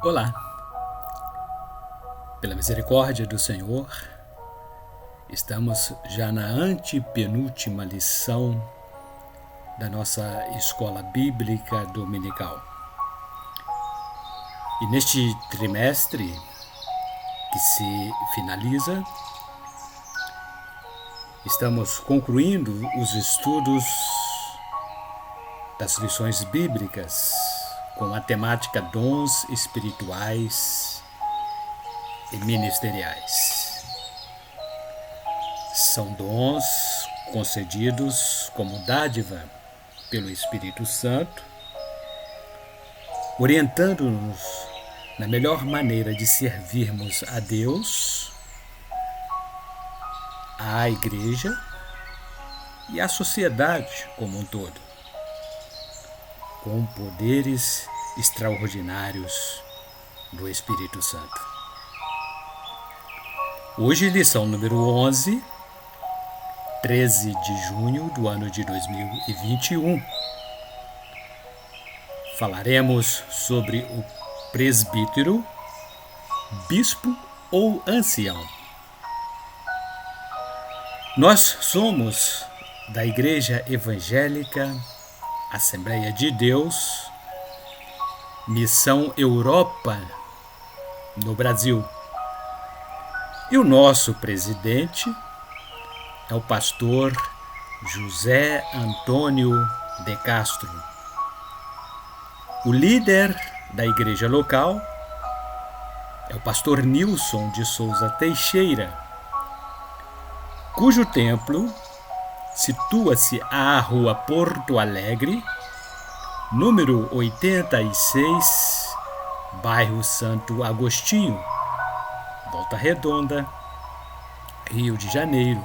Olá, pela misericórdia do Senhor, estamos já na antepenúltima lição da nossa escola bíblica dominical. E neste trimestre que se finaliza, estamos concluindo os estudos das lições bíblicas com a temática dons espirituais e ministeriais. São dons concedidos como dádiva pelo Espírito Santo, orientando-nos na melhor maneira de servirmos a Deus, à Igreja e à sociedade como um todo, com poderes extraordinários do Espírito Santo. Hoje, lição número 11, 13 de junho do ano de 2021. Falaremos sobre o presbítero, bispo ou ancião. Nós somos da Igreja Evangélica Assembleia de Deus, Missão Europa, no Brasil. E o nosso presidente é o pastor José Antônio de Castro. O líder da igreja local é o pastor Nilson de Souza Teixeira, cujo templo situa-se à Rua Porto Alegre, número 86, bairro Santo Agostinho, Volta Redonda, Rio de Janeiro.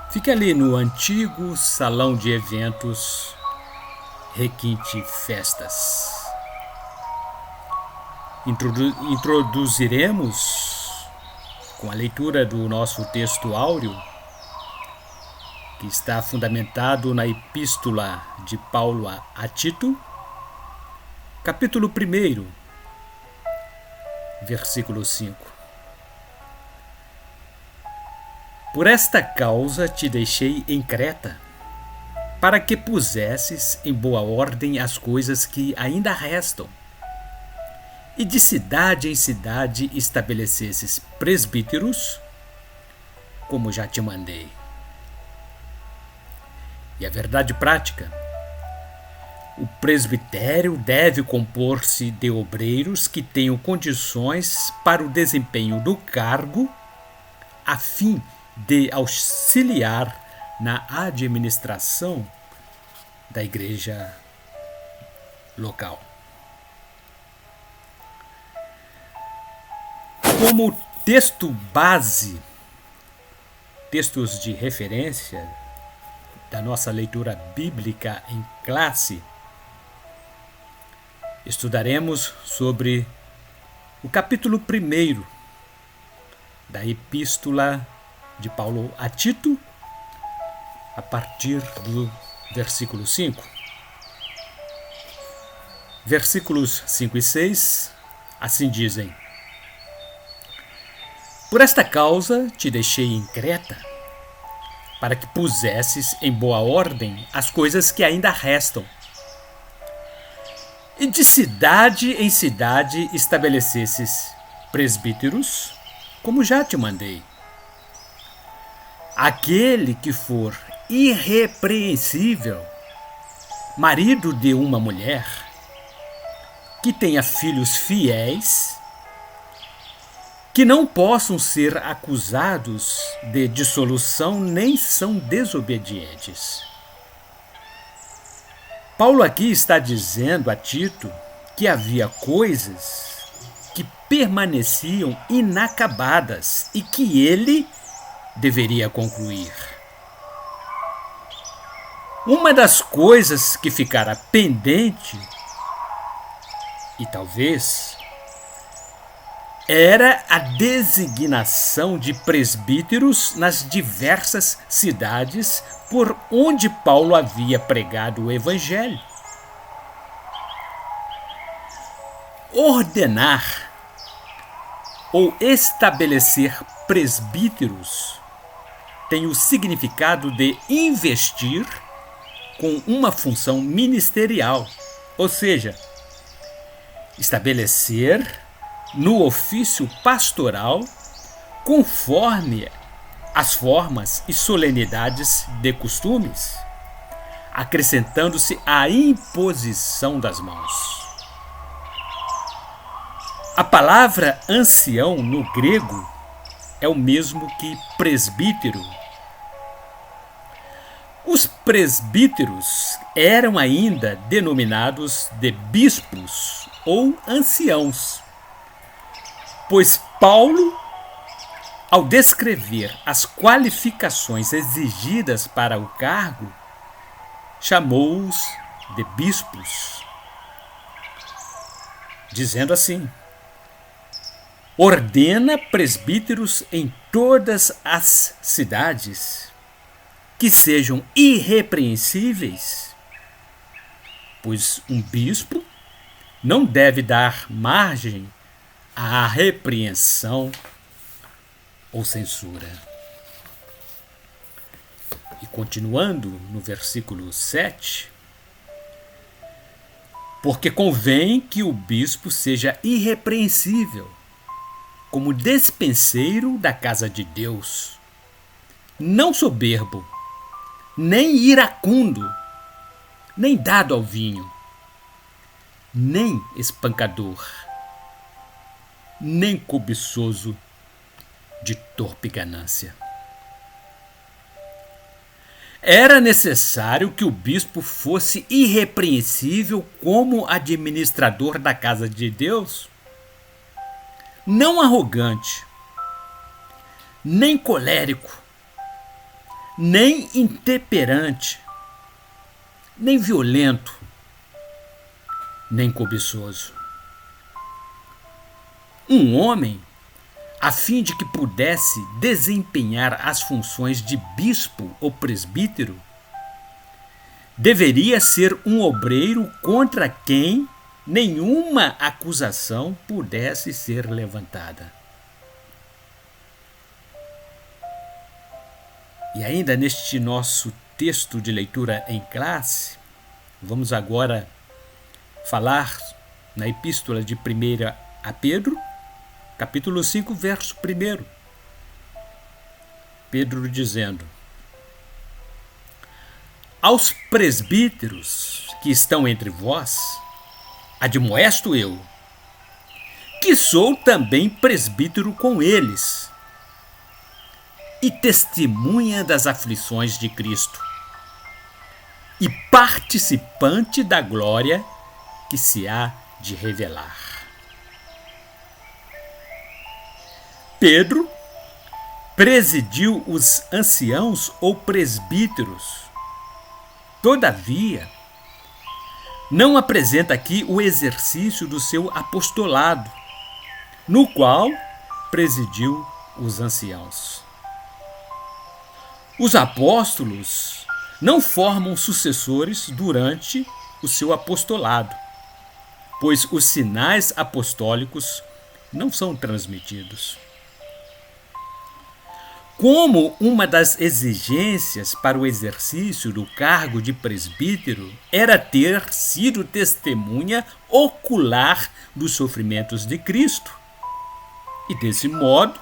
Fica ali no antigo salão de eventos Requinte Festas. Introduziremos com a leitura do nosso texto áureo, que está fundamentado na Epístola de Paulo a Tito, capítulo 1, versículo 5. Por esta causa te deixei em Creta, para que pusesses em boa ordem as coisas que ainda restam, e de cidade em cidade estabelecesses presbíteros, como já te mandei. E a verdade prática: o presbitério deve compor-se de obreiros que tenham condições para o desempenho do cargo, a fim de auxiliar na administração da igreja local. Como texto base, textos de referência da nossa leitura bíblica em classe, estudaremos sobre o capítulo 1 da Epístola de Paulo a Tito, a partir do versículo 5. Versículos 5 e 6, assim dizem: Por esta causa te deixei em Creta, para que pusesses em boa ordem as coisas que ainda restam, e de cidade em cidade estabelecesses presbíteros, como já te mandei. Aquele que for irrepreensível, marido de uma mulher, que tenha filhos fiéis, que não possam ser acusados de dissolução nem são desobedientes. Paulo aqui está dizendo a Tito que havia coisas que permaneciam inacabadas e que ele deveria concluir. Uma das coisas que ficara pendente, e talvez, era a designação de presbíteros nas diversas cidades por onde Paulo havia pregado o Evangelho. ordenar ou estabelecer presbíteros tem o significado de investir com uma função ministerial, ou seja, estabelecer no ofício pastoral conforme as formas e solenidades de costumes, acrescentando-se a imposição das mãos. A palavra ancião no grego é o mesmo que presbítero. Os presbíteros eram ainda denominados de bispos ou anciãos, pois Paulo, ao descrever as qualificações exigidas para o cargo, chamou-os de bispos, dizendo assim: ordena presbíteros em todas as cidades, que sejam irrepreensíveis, pois um bispo não deve dar margem à repreensão ou censura. E continuando no versículo 7, porque convém que o bispo seja irrepreensível, como despenseiro da casa de Deus, não soberbo, nem iracundo, nem dado ao vinho, nem espancador, nem cobiçoso de torpe ganância. Era necessário que o bispo fosse irrepreensível como administrador da casa de Deus, não arrogante, nem colérico, nem intemperante, nem violento, nem cobiçoso. Um homem, a fim de que pudesse desempenhar as funções de bispo ou presbítero, deveria ser um obreiro contra quem nenhuma acusação pudesse ser levantada. E ainda neste nosso texto de leitura em classe, vamos agora falar na epístola de 1 a Pedro, capítulo 5, verso 1. Pedro dizendo: aos presbíteros que estão entre vós, admoesto eu, que sou também presbítero com eles, e testemunha das aflições de Cristo, e participante da glória que se há de revelar. Pedro presidiu os anciãos ou presbíteros. Todavia, não apresenta aqui o exercício do seu apostolado, no qual presidiu os anciãos. Os apóstolos não formam sucessores durante o seu apostolado, pois os sinais apostólicos não são transmitidos. Como uma das exigências para o exercício do cargo de presbítero era ter sido testemunha ocular dos sofrimentos de Cristo, e desse modo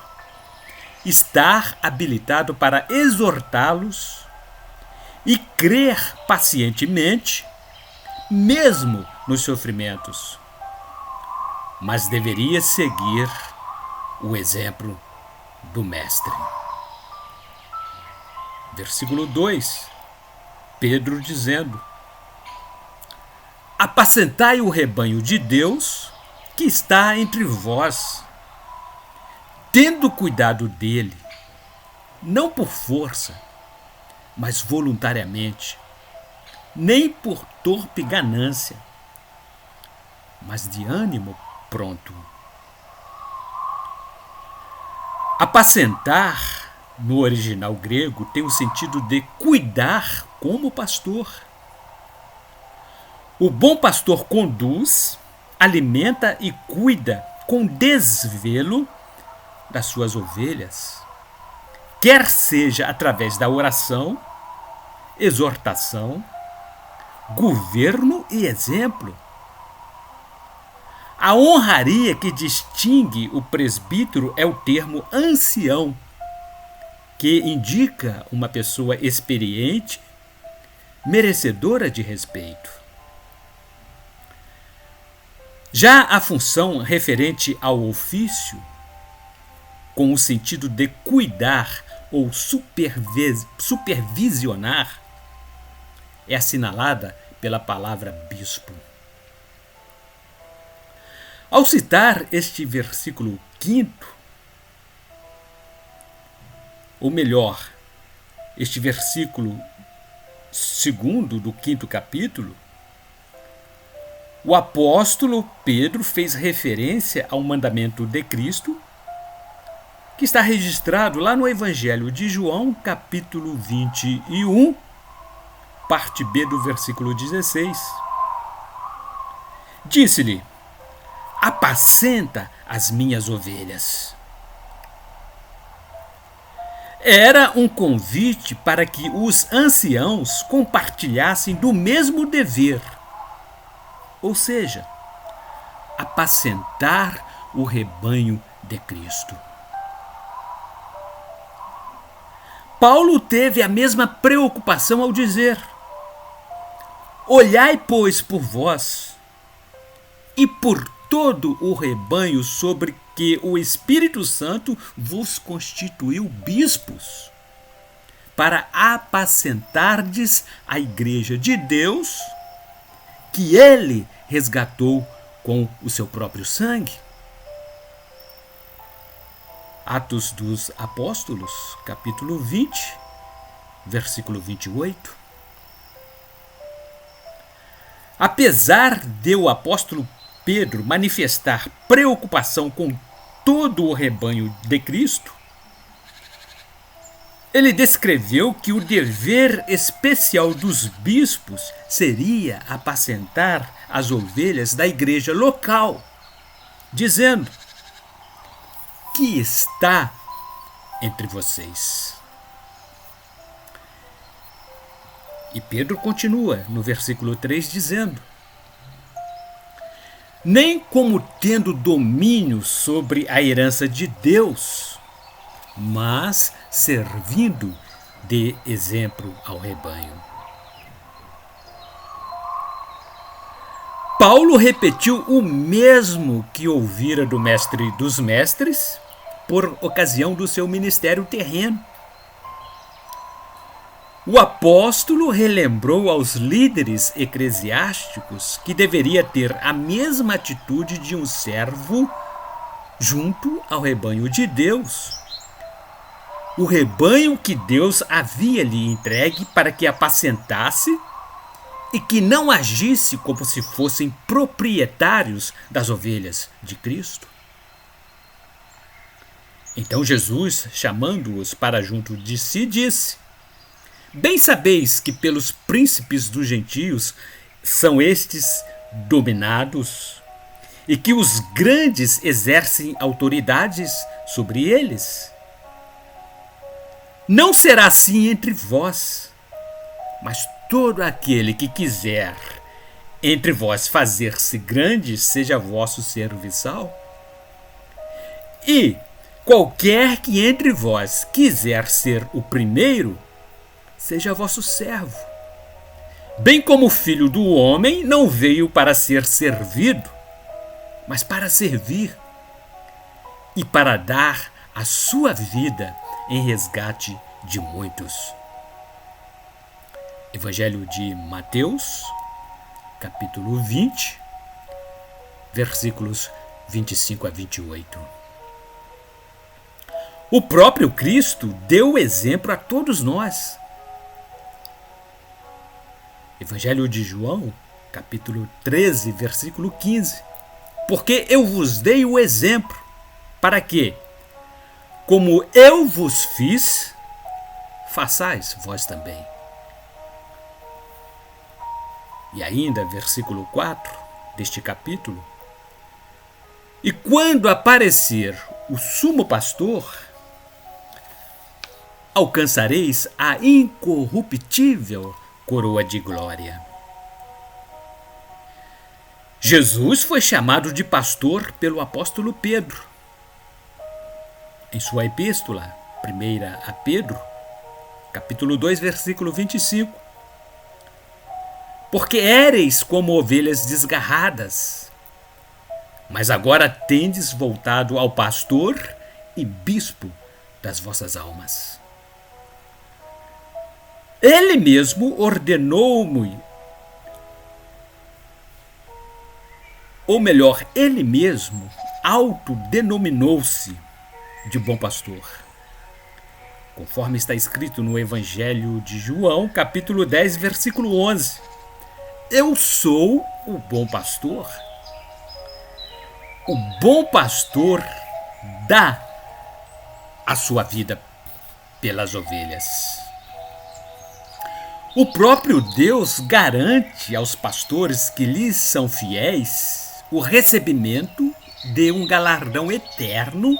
estar habilitado para exortá-los e crer pacientemente, mesmo nos sofrimentos. Mas deveria seguir o exemplo do Mestre. Versículo 2, Pedro dizendo: apacentai o rebanho de Deus que está entre vós, tendo cuidado dele, não por força, mas voluntariamente, nem por torpe ganância, mas de ânimo pronto. Apacentar, no original grego, tem o sentido de cuidar como pastor. O bom pastor conduz, alimenta e cuida com desvelo das suas ovelhas, quer seja através da oração, exortação, governo e exemplo. A honraria que distingue o presbítero é o termo ancião, que indica uma pessoa experiente, merecedora de respeito. Já a função referente ao ofício, com o sentido de cuidar ou supervisionar, é assinalada pela palavra bispo. Ao citar este versículo 5, ou melhor, este versículo 2 do 5º capítulo, o apóstolo Pedro fez referência ao mandamento de Cristo, que está registrado lá no Evangelho de João, capítulo 21, parte B do versículo 16. Disse-lhe: apacenta as minhas ovelhas. Era um convite para que os anciãos compartilhassem do mesmo dever, ou seja, apacentar o rebanho de Cristo. Paulo teve a mesma preocupação ao dizer: olhai, pois, por vós e por todo o rebanho sobre que o Espírito Santo vos constituiu bispos, para apacentardes a igreja de Deus, que ele resgatou com o seu próprio sangue. Atos dos Apóstolos, capítulo 20, versículo 28. Apesar de o apóstolo Pedro manifestar preocupação com todo o rebanho de Cristo, ele descreveu que o dever especial dos bispos seria apacentar as ovelhas da igreja local, dizendo: que está entre vocês. E Pedro continua no versículo 3 dizendo: nem como tendo domínio sobre a herança de Deus, mas servindo de exemplo ao rebanho. Paulo repetiu o mesmo que ouvira do mestre dos mestres por ocasião do seu ministério terreno. O apóstolo relembrou aos líderes eclesiásticos que deveria ter a mesma atitude de um servo junto ao rebanho de Deus. O rebanho que Deus havia lhe entregue para que apacentasse e que não agisse como se fossem proprietários das ovelhas de Cristo. Então Jesus, chamando-os para junto de si, disse: bem sabeis que pelos príncipes dos gentios são estes dominados, e que os grandes exercem autoridades sobre eles. Não será assim entre vós, mas todo aquele que quiser entre vós fazer-se grande, seja vosso serviçal. E qualquer que entre vós quiser ser o primeiro, seja vosso servo. Bem como o Filho do Homem não veio para ser servido, mas para servir e para dar a sua vida em resgate de muitos. Evangelho de Mateus, capítulo 20, versículos 25 a 28. O próprio Cristo deu exemplo a todos nós. Evangelho de João, capítulo 13, versículo 15. Porque eu vos dei o exemplo, para que, como eu vos fiz, façais vós também. E ainda, versículo 4 deste capítulo, E quando aparecer o sumo pastor, alcançareis a incorruptível coroa de glória. Jesus foi chamado de pastor pelo apóstolo Pedro. Em sua epístola, 1 a Pedro, capítulo 2, versículo 25. Porque éreis como ovelhas desgarradas, mas agora tendes voltado ao pastor e bispo das vossas almas. Ele mesmo ordenou-me, ou melhor, ele mesmo autodenominou-se de bom pastor, conforme está escrito no Evangelho de João, capítulo 10, versículo 11. Eu sou o bom pastor. O bom pastor dá a sua vida pelas ovelhas. O próprio Deus garante aos pastores que lhes são fiéis o recebimento de um galardão eterno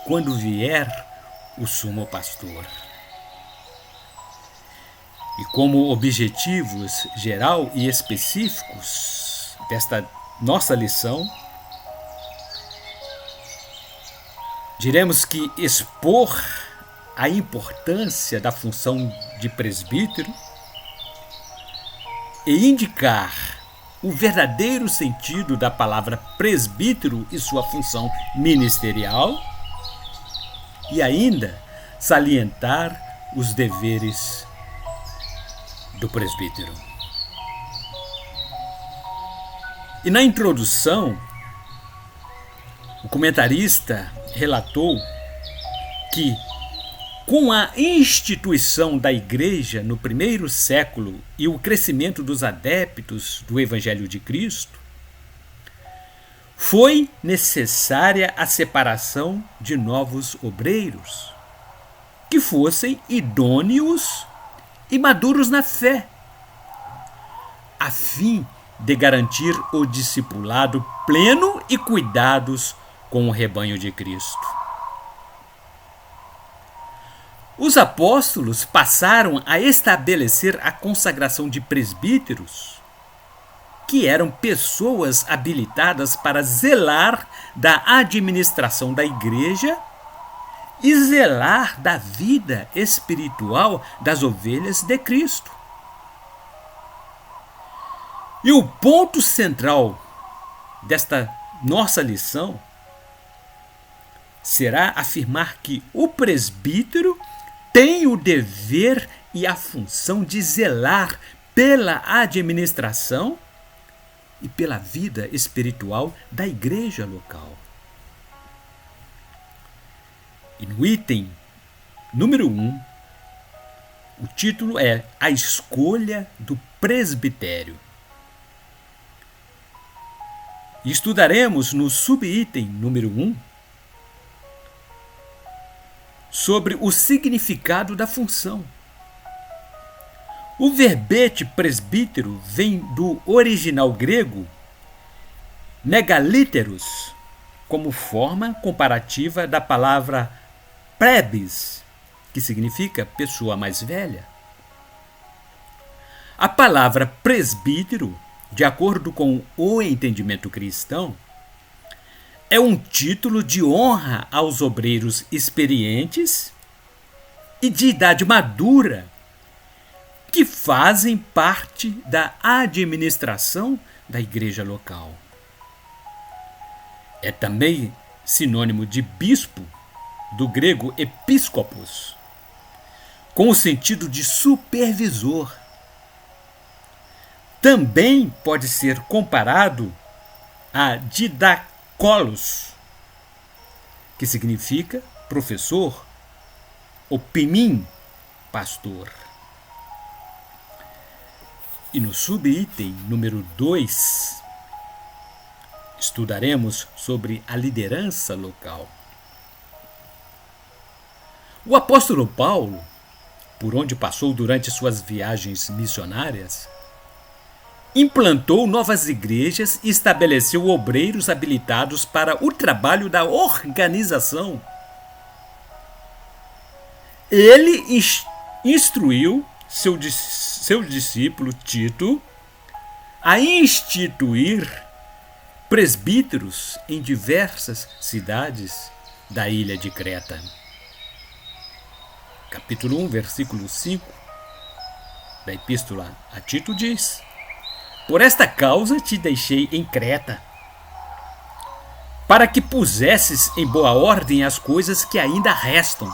quando vier o sumo pastor. E como objetivos geral e específicos desta nossa lição, diremos que expor a importância da função de presbítero e indicar o verdadeiro sentido da palavra presbítero e sua função ministerial, e ainda salientar os deveres do presbítero. E na introdução, o comentarista relatou que, com a instituição da Igreja no primeiro século e o crescimento dos adeptos do Evangelho de Cristo, foi necessária a separação de novos obreiros, que fossem idôneos e maduros na fé, a fim de garantir o discipulado pleno e cuidados com o rebanho de Cristo. Os apóstolos passaram a estabelecer a consagração de presbíteros, que eram pessoas habilitadas para zelar da administração da igreja e zelar da vida espiritual das ovelhas de Cristo. E o ponto central desta nossa lição será afirmar que o presbítero tem o dever e a função de zelar pela administração e pela vida espiritual da igreja local. E no item número 1, o título é A Escolha do Presbitério. E estudaremos no subitem número 1 sobre o significado da função. O verbete presbítero vem do original grego megalíteros, como forma comparativa da palavra plebis, que significa pessoa mais velha. A palavra presbítero, de acordo com o entendimento cristão, é um título de honra aos obreiros experientes e de idade madura que fazem parte da administração da igreja local. É também sinônimo de bispo, do grego episcopos, com o sentido de supervisor. Também pode ser comparado a didacolos, que significa professor, ou pimim, pastor. E no subitem número 2, estudaremos sobre a liderança local. O apóstolo Paulo, por onde passou durante suas viagens missionárias, implantou novas igrejas e estabeleceu obreiros habilitados para o trabalho da organização. Ele instruiu seu discípulo Tito a instituir presbíteros em diversas cidades da ilha de Creta. Capítulo 1, versículo 5 da Epístola a Tito diz: Por esta causa te deixei em Creta, para que pusesses em boa ordem as coisas que ainda restam,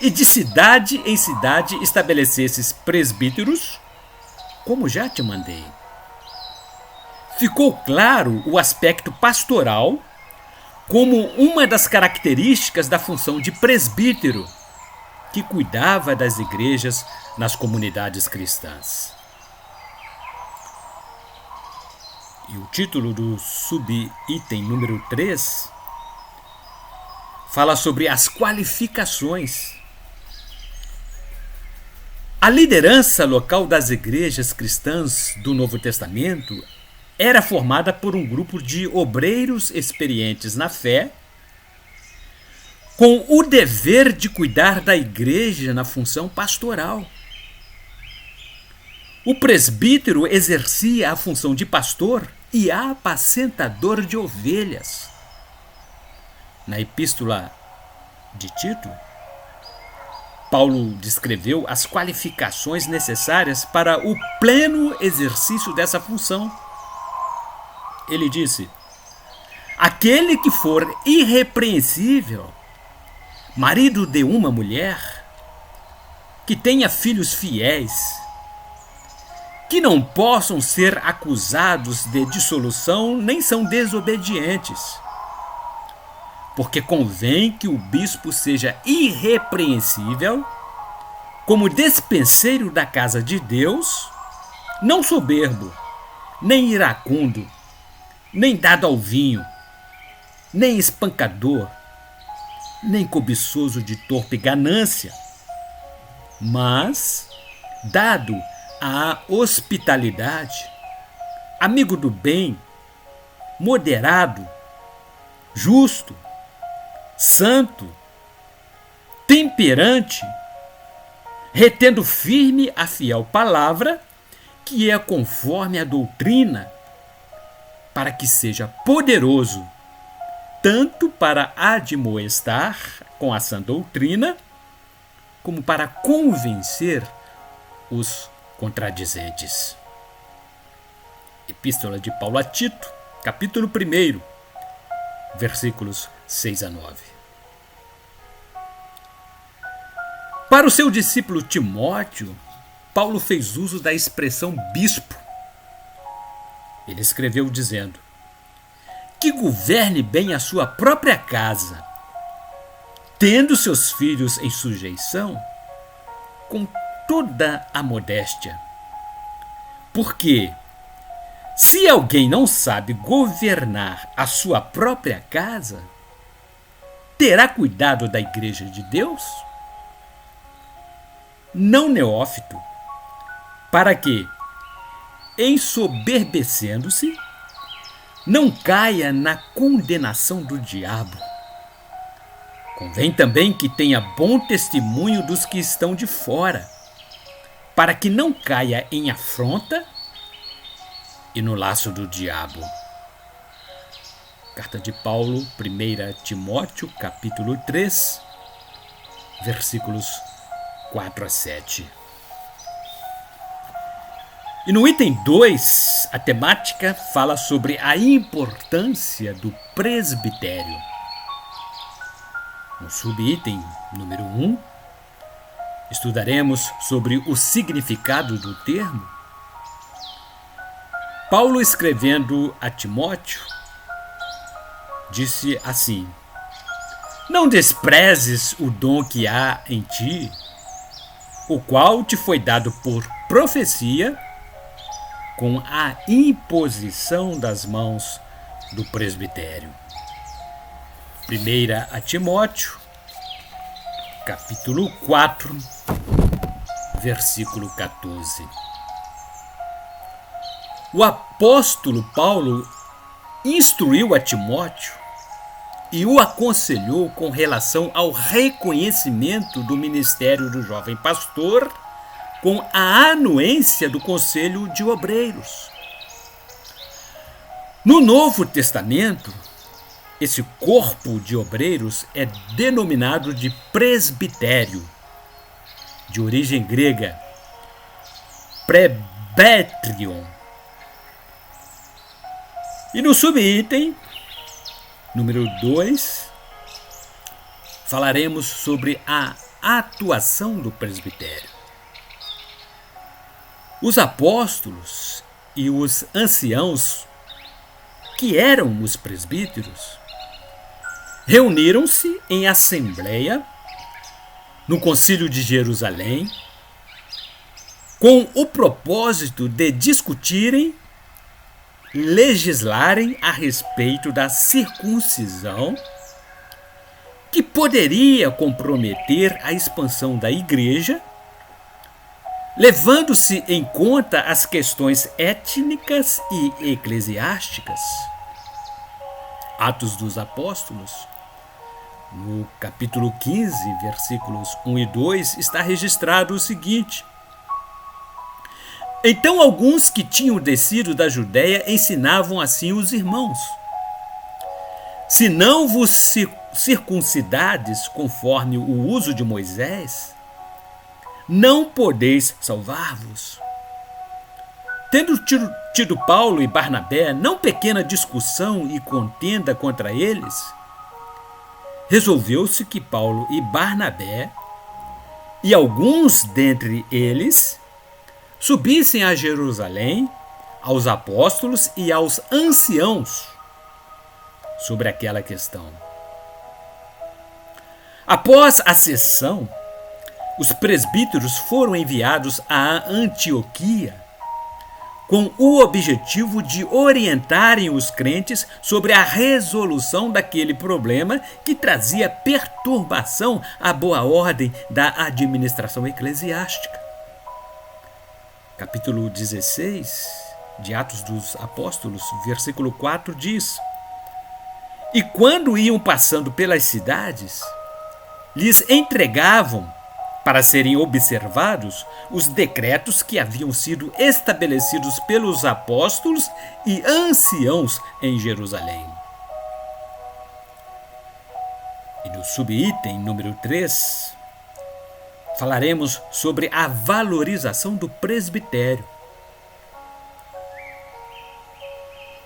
e de cidade em cidade estabelecesses presbíteros, como já te mandei. Ficou claro o aspecto pastoral como uma das características da função de presbítero, que cuidava das igrejas nas comunidades cristãs. E o título do subitem número 3 fala sobre as qualificações. A liderança local das igrejas cristãs do Novo Testamento era formada por um grupo de obreiros experientes na fé, com o dever de cuidar da igreja na função pastoral. O presbítero exercia a função de pastor e apacentador de ovelhas. Na Epístola de Tito, Paulo descreveu as qualificações necessárias para o pleno exercício dessa função. Ele disse: aquele que for irrepreensível, marido de uma mulher, que tenha filhos fiéis, que não possam ser acusados de dissolução, nem são desobedientes. Porque convém que o bispo seja irrepreensível, como despenseiro da casa de Deus, não soberbo, nem iracundo, nem dado ao vinho, nem espancador, nem cobiçoso de torpe ganância, mas dado à hospitalidade, amigo do bem, moderado, justo, santo, temperante, retendo firme a fiel palavra, que é conforme a doutrina, para que seja poderoso, tanto para admoestar com a sã doutrina, como para convencer os contradizentes. Epístola de Paulo a Tito, capítulo 1, versículos 6 a 9. Para o seu discípulo Timóteo, Paulo fez uso da expressão bispo. Ele escreveu dizendo: que governe bem a sua própria casa, tendo seus filhos em sujeição, com toda a modéstia. Porque, se alguém não sabe governar a sua própria casa, terá cuidado da igreja de Deus? Não neófito, para que, ensoberbecendo-se, não caia na condenação do diabo. Convém também que tenha bom testemunho dos que estão de fora, para que não caia em afronta e no laço do diabo. Carta de Paulo, 1 Timóteo, capítulo 3, versículos 4 a 7. E no item 2, a temática fala sobre a importância do presbitério. No subitem número 1, estudaremos sobre o significado do termo. Paulo, escrevendo a Timóteo, disse assim: não desprezes o dom que há em ti, o qual te foi dado por profecia, com a imposição das mãos do presbitério. 1 a Timóteo, capítulo 4, versículo 14. o apóstolo Paulo instruiu a Timóteo e o aconselhou com relação ao reconhecimento do ministério do jovem pastor com a anuência do Conselho de Obreiros. No Novo Testamento, esse corpo de obreiros é denominado de presbitério, de origem grega, prebetrion. E no subitem, número 2, falaremos sobre a atuação do presbitério. Os apóstolos e os anciãos, que eram os presbíteros, reuniram-se em assembleia no Concílio de Jerusalém com o propósito de discutirem, legislarem a respeito da circuncisão que poderia comprometer a expansão da igreja, levando-se em conta as questões étnicas e eclesiásticas. Atos dos Apóstolos, no capítulo 15, versículos 1 e 2, está registrado o seguinte: Então alguns que tinham descido da Judéia ensinavam assim os irmãos: Se não vos circuncidades conforme o uso de Moisés, não podeis salvar-vos. Tendo tido Paulo e Barnabé não pequena discussão e contenda contra eles, resolveu-se que Paulo e Barnabé e alguns dentre eles subissem a Jerusalém aos apóstolos e aos anciãos sobre aquela questão. Após a sessão, os presbíteros foram enviados a Antioquia com o objetivo de orientarem os crentes sobre a resolução daquele problema que trazia perturbação à boa ordem da administração eclesiástica. Capítulo 16 de Atos dos Apóstolos, versículo 4 diz: E quando iam passando pelas cidades, lhes entregavam para serem observados os decretos que haviam sido estabelecidos pelos apóstolos e anciãos em Jerusalém. E no subitem número 3, falaremos sobre a valorização do presbitério.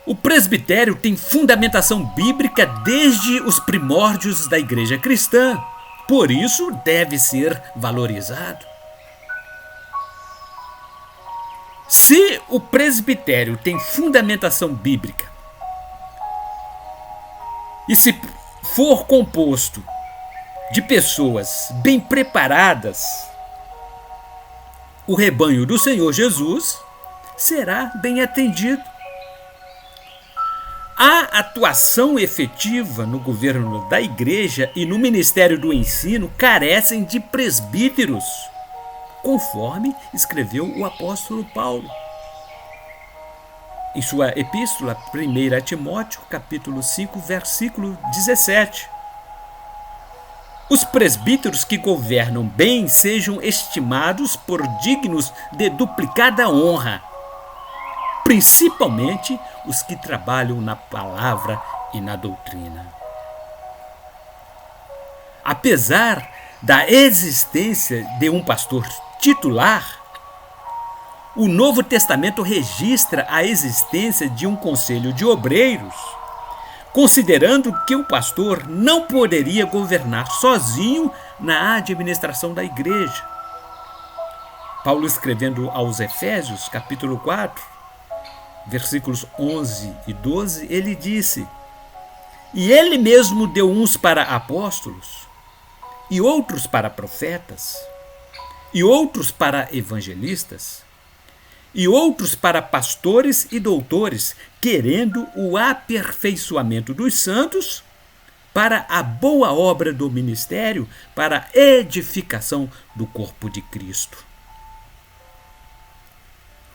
O presbitério tem fundamentação bíblica desde os primórdios da igreja cristã. Por isso, deve ser valorizado. Se o presbitério tem fundamentação bíblica e se for composto de pessoas bem preparadas, o rebanho do Senhor Jesus será bem atendido. A atuação efetiva no governo da igreja e no ministério do ensino carecem de presbíteros, conforme escreveu o apóstolo Paulo em sua epístola 1 Timóteo, capítulo 5, versículo 17. Os presbíteros que governam bem sejam estimados por dignos de duplicada honra, principalmente os que trabalham na palavra e na doutrina. Apesar da existência de um pastor titular, o Novo Testamento registra a existência de um conselho de obreiros, considerando que o pastor não poderia governar sozinho na administração da igreja. Paulo, escrevendo aos Efésios, capítulo 4, versículos 11 e 12, ele disse: E ele mesmo deu uns para apóstolos, e outros para profetas, e outros para evangelistas, e outros para pastores e doutores, querendo o aperfeiçoamento dos santos para a boa obra do ministério, para a edificação do corpo de Cristo.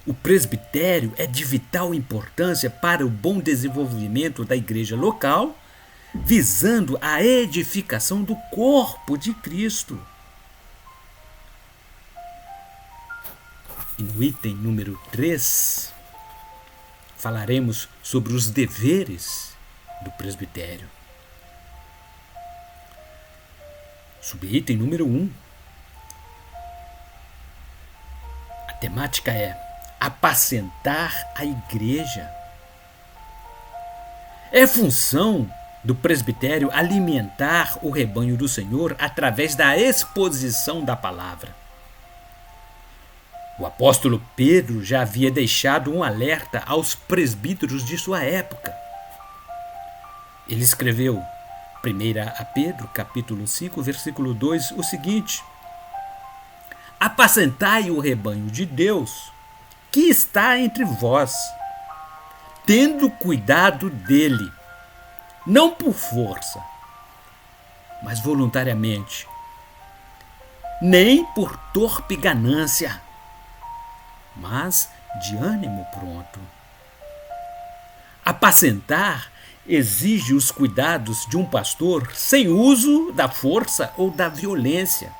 O presbitério é de vital importância para o bom desenvolvimento da igreja local, visando a edificação do corpo de Cristo. E no item número 3, falaremos sobre os deveres do presbitério. Subitem número 1. A temática é apacentar a igreja. É função do presbitério alimentar o rebanho do Senhor através da exposição da palavra. O apóstolo Pedro já havia deixado um alerta aos presbíteros de sua época. Ele escreveu, 1 a Pedro, capítulo 5, versículo 2, o seguinte: apacentai o rebanho de Deus, que está entre vós, tendo cuidado dele, não por força, mas voluntariamente, nem por torpe ganância, mas de ânimo pronto. Apacentar exige os cuidados de um pastor sem uso da força ou da violência,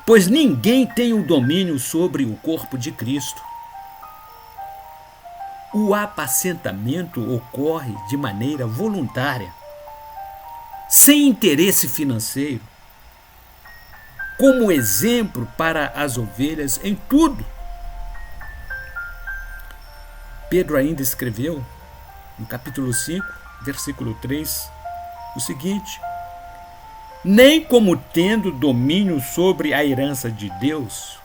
pois ninguém tem o domínio sobre o corpo de Cristo. O apacentamento ocorre de maneira voluntária, sem interesse financeiro, como exemplo para as ovelhas em tudo. Pedro ainda escreveu, no capítulo 5, versículo 3, o seguinte: nem como tendo domínio sobre a herança de Deus,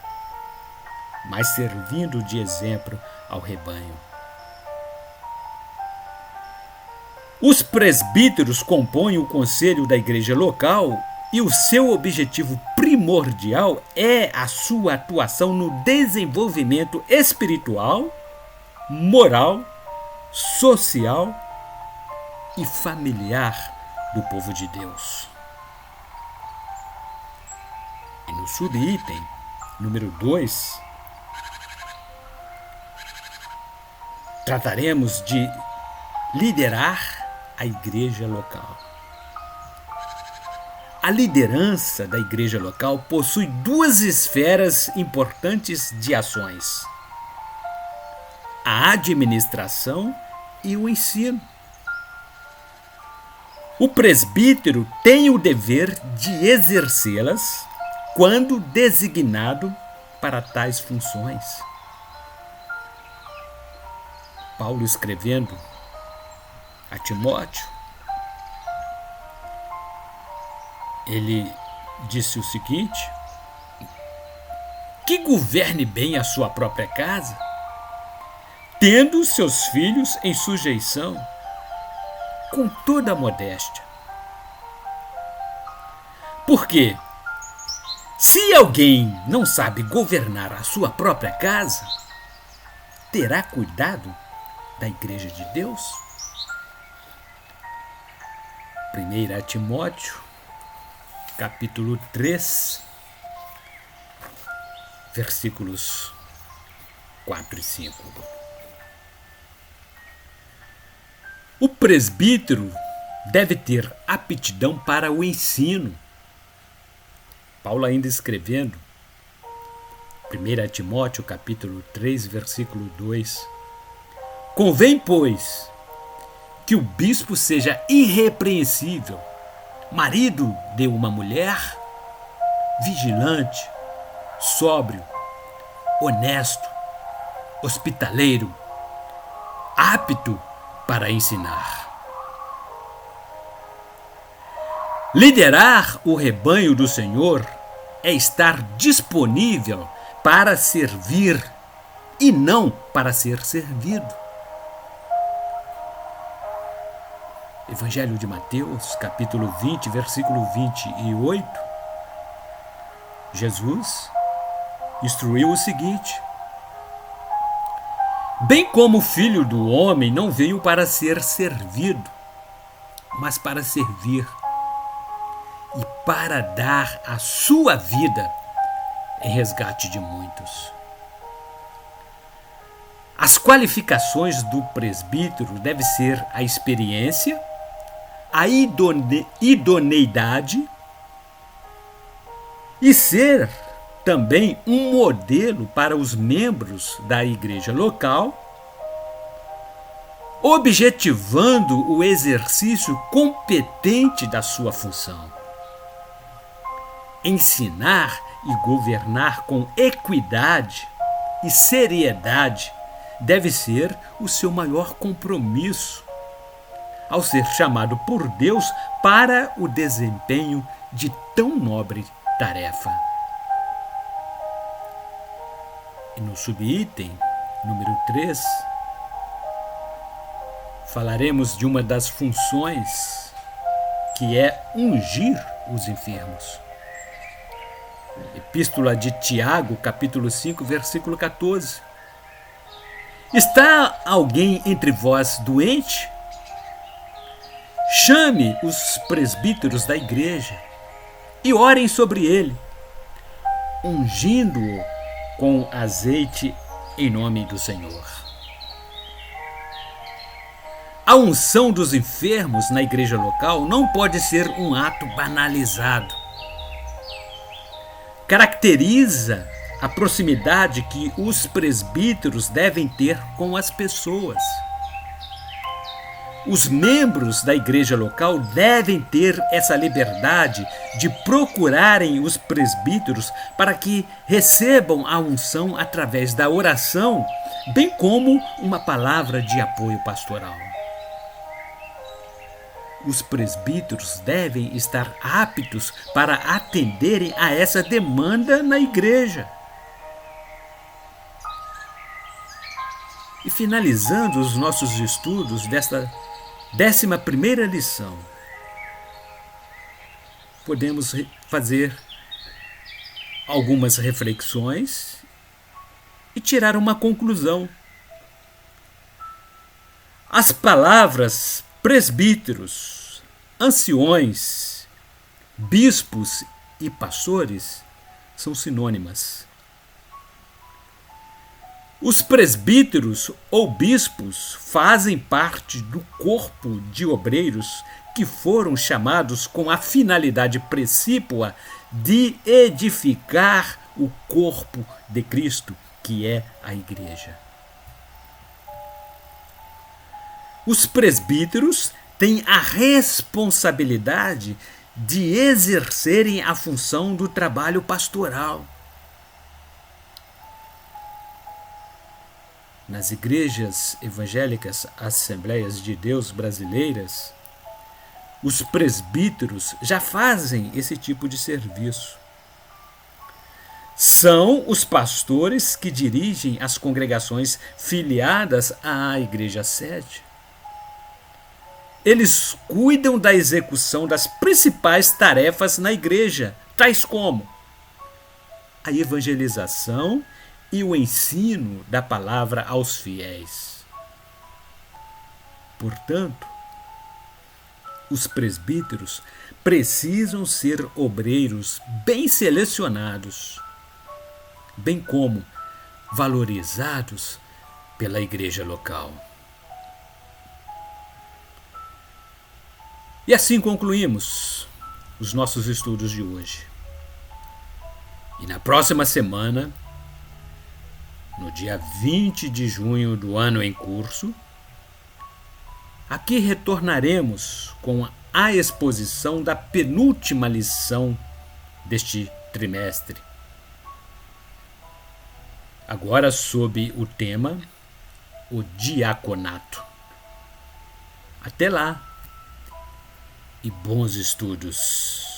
mas servindo de exemplo ao rebanho. Os presbíteros compõem o conselho da igreja local e o seu objetivo primordial é a sua atuação no desenvolvimento espiritual, moral, social e familiar do povo de Deus. E no subitem número 2, trataremos de liderar a igreja local. A liderança da igreja local possui duas esferas importantes de ações: a administração e o ensino. O presbítero tem o dever de exercê-las quando designado para tais funções. Paulo, escrevendo a Timóteo, ele disse o seguinte: que governe bem a sua própria casa, tendo seus filhos em sujeição, com toda a modéstia. Porque, se alguém não sabe governar a sua própria casa, terá cuidado da igreja de Deus? 1 Timóteo, capítulo 3, versículos 4 e 5. O presbítero deve ter aptidão para o ensino. Paulo ainda escrevendo, 1 Timóteo, capítulo 3, versículo 2. Convém, pois, que o bispo seja irrepreensível, marido de uma mulher, vigilante, sóbrio, honesto, hospitaleiro, apto para ensinar. Liderar o rebanho do Senhor é estar disponível para servir e não para ser servido. Evangelho de Mateus, capítulo 20, versículo 28. Jesus instruiu o seguinte: bem como o Filho do Homem não veio para ser servido, mas para servir e para dar a sua vida em resgate de muitos. As qualificações do presbítero devem ser a experiência, a idoneidade e ser também um modelo para os membros da igreja local, objetivando o exercício competente da sua função. Ensinar e governar com equidade e seriedade deve ser o seu maior compromisso, ao ser chamado por Deus para o desempenho de tão nobre tarefa. E no subitem número 3, falaremos de uma das funções, que é ungir os enfermos. Epístola de Tiago, capítulo 5, versículo 14. Está alguém entre vós doente? Chame os presbíteros da igreja e orem sobre ele, ungindo-o com azeite em nome do Senhor. A unção dos enfermos na igreja local não pode ser um ato banalizado. Caracteriza a proximidade que os presbíteros devem ter com as pessoas. Os membros da igreja local devem ter essa liberdade de procurarem os presbíteros para que recebam a unção através da oração, bem como uma palavra de apoio pastoral. Os presbíteros devem estar aptos para atenderem a essa demanda na igreja. E finalizando os nossos estudos desta 11ª lição, podemos fazer algumas reflexões e tirar uma conclusão. As palavras presbíteros, anciões, bispos e pastores são sinônimas. Os presbíteros ou bispos fazem parte do corpo de obreiros que foram chamados com a finalidade precípua de edificar o corpo de Cristo, que é a igreja. Os presbíteros têm a responsabilidade de exercerem a função do trabalho pastoral. Nas igrejas evangélicas Assembleias de Deus brasileiras, os presbíteros já fazem esse tipo de serviço. São os pastores que dirigem as congregações filiadas à igreja sede. Eles cuidam da execução das principais tarefas na igreja, tais como a evangelização e o ensino da palavra aos fiéis. Portanto, os presbíteros precisam ser obreiros bem selecionados, bem como valorizados pela igreja local. E assim concluímos os nossos estudos de hoje. E na próxima semana, no dia 20 de junho do ano em curso, aqui retornaremos com a exposição da penúltima lição deste trimestre. Agora sob o tema o diaconato. Até lá e bons estudos!